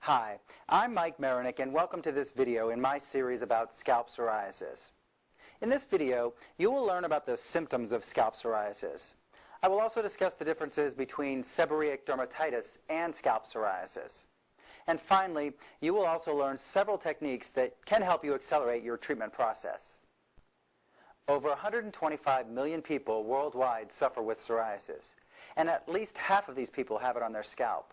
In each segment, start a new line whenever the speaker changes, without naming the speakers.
Hi, I'm Mike Marinick and welcome to this video in my series about scalp psoriasis. In this video, you will learn about the symptoms of scalp psoriasis. I will also discuss the differences between seborrheic dermatitis and scalp psoriasis. And finally, you will also learn several techniques that can help you accelerate your treatment process. Over 125 million people worldwide suffer with psoriasis, and at least half of these people have it on their scalp.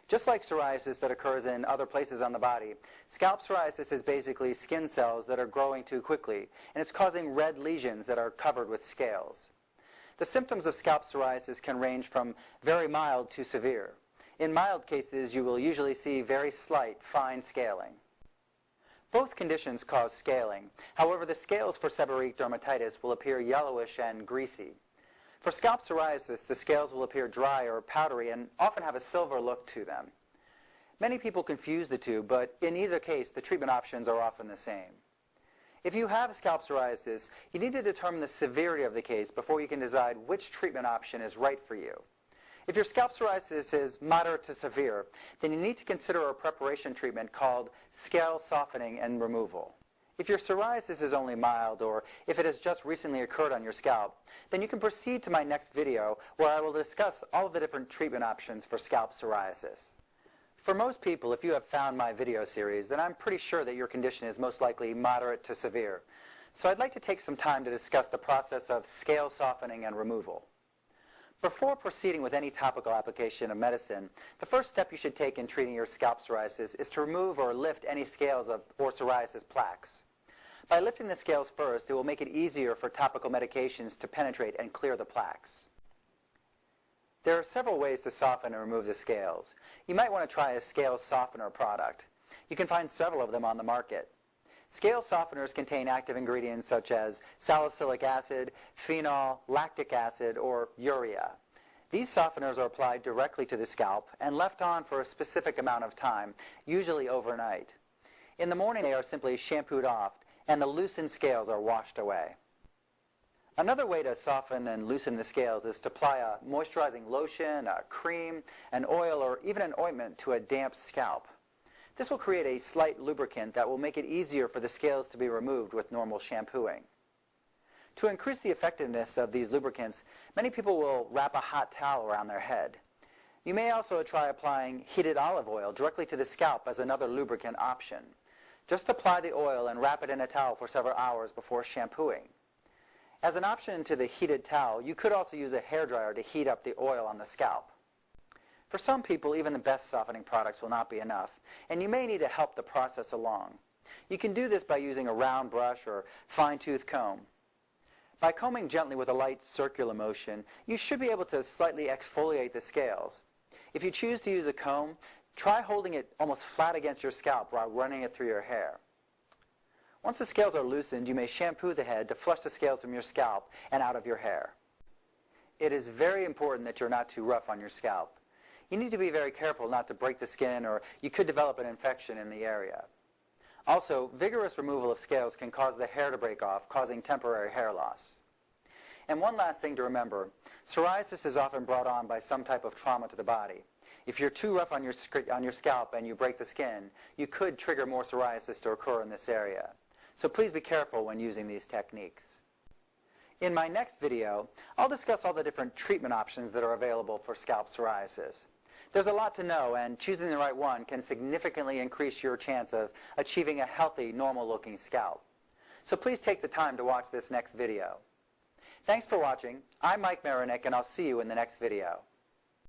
Just like psoriasis that occurs in other places on the body, scalp psoriasis is basically skin cells that are growing too quickly, and it's causing red lesions that are covered with scales. The symptoms of scalp psoriasis can range from very mild to severe. In mild cases, you will usually see very slight, fine scaling. Both conditions cause scaling. However, the scales for seborrheic dermatitis will appear yellowish and greasy. For scalp psoriasis, the scales will appear dry or powdery and often have a silver look to them. Many people confuse the two, but in either case, the treatment options are often the same. If you have scalp psoriasis, you need to determine the severity of the case before you can decide which treatment option is right for you. If your scalp psoriasis is moderate to severe, then you need to consider a preparation treatment called scale softening and removal. If your psoriasis is only mild, or if it has just recently occurred on your scalp, then you can proceed to my next video where I will discuss all of the different treatment options for scalp psoriasis. For most people, if you have found my video series, then I'm pretty sure that your condition is most likely moderate to severe. So I'd like to take some time to discuss the process of scale softening and removal. Before proceeding with any topical application of medicine, the first step you should take in treating your scalp psoriasis is to remove or lift any scales or psoriasis plaques. By lifting the scales first, it will make it easier for topical medications to penetrate and clear the plaques. There are several ways to soften and remove the scales. You might want to try a scale softener product. You can find several of them on the market. Scale softeners contain active ingredients such as salicylic acid, phenol, lactic acid, or urea. These softeners are applied directly to the scalp and left on for a specific amount of time, usually overnight. In the morning, they are simply shampooed off, and the loosened scales are washed away. Another way to soften and loosen the scales is to apply a moisturizing lotion, a cream, an oil, or even an ointment to a damp scalp. This will create a slight lubricant that will make it easier for the scales to be removed with normal shampooing. To increase the effectiveness of these lubricants, many people will wrap a hot towel around their head. You may also try applying heated olive oil directly to the scalp as another lubricant option. Just apply the oil and wrap it in a towel for several hours before shampooing. As an option to the heated towel, you could also use a hairdryer to heat up the oil on the scalp. For some people, even the best softening products will not be enough, and you may need to help the process along. You can do this by using a round brush or fine-tooth comb. By combing gently with a light circular motion, you should be able to slightly exfoliate the scales. If you choose to use a comb, try holding it almost flat against your scalp while running it through your hair. Once the scales are loosened, you may shampoo the head to flush the scales from your scalp and out of your hair. It is very important that you're not too rough on your scalp. You need to be very careful not to break the skin, or you could develop an infection in the area. Also, vigorous removal of scales can cause the hair to break off, causing temporary hair loss. And one last thing to remember, psoriasis is often brought on by some type of trauma to the body. If you're too rough on your scalp and you break the skin, you could trigger more psoriasis to occur in this area. So please be careful when using these techniques. In my next video, I'll discuss all the different treatment options that are available for scalp psoriasis. There's a lot to know, and choosing the right one can significantly increase your chance of achieving a healthy, normal-looking scalp. So please take the time to watch this next video. Thanks for watching. I'm Mike Marinick, and I'll see you in the next video.